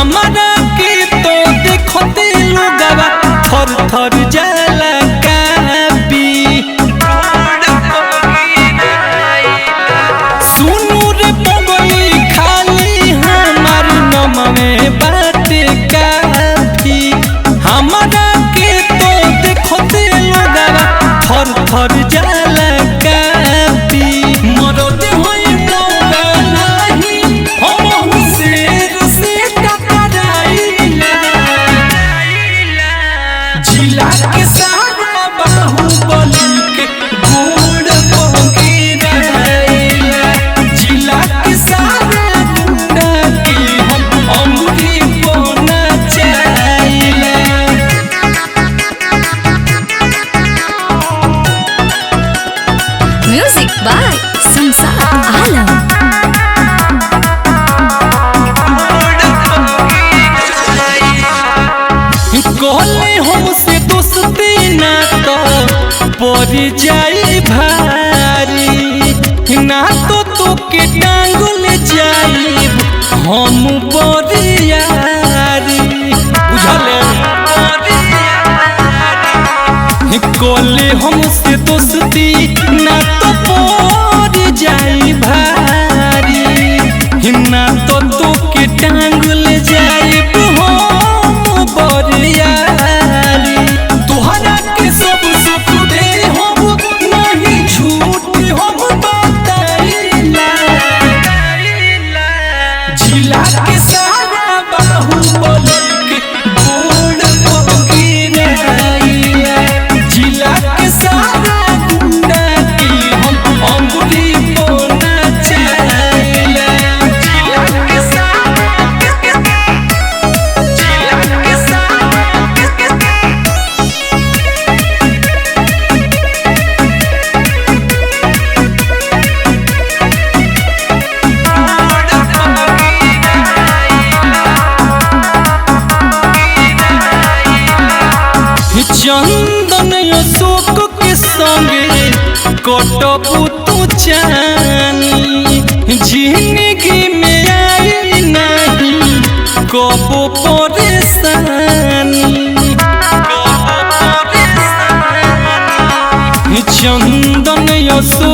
हमारा के तो देखते लोगवा थर थर जाला कापी। सुनू रे पगली खाली हमार नम में बात काफी। हमारा के तो देखते लोगवा थर थर जाला कापी। मरते होई मौका नाही हम शेर से टकराइला। जिला के सारा बाहुबली के गोड़ पगिराइला। जिला के सारा गुंडा के हम अंगुरी पोना चाइला। म्यूजिक बाय संसार आलम। कहले हमसे दोस्ती ना तो पड़ जाई भारी। ना तो तोके टांगल जाई हम बरियारी। बुझले कहले हमसे दोस्ती ना तो पड़ जाई भारी। ना तो तोके टांगल जाई हम बरियारी। तोहरा के सब सुख दे हम नहीं झूठ हम बताइला। जिला के सारा बाहुबली के गोड़ पगिराइला। जिला के सारा गुंडा के हम अंगुरी पोना चाइला। जिला के सारा चंदन अशोक के संगे कटबू तू जानी। जिंदगी में आई नहीं कबो परेशानी। चंदन अशोक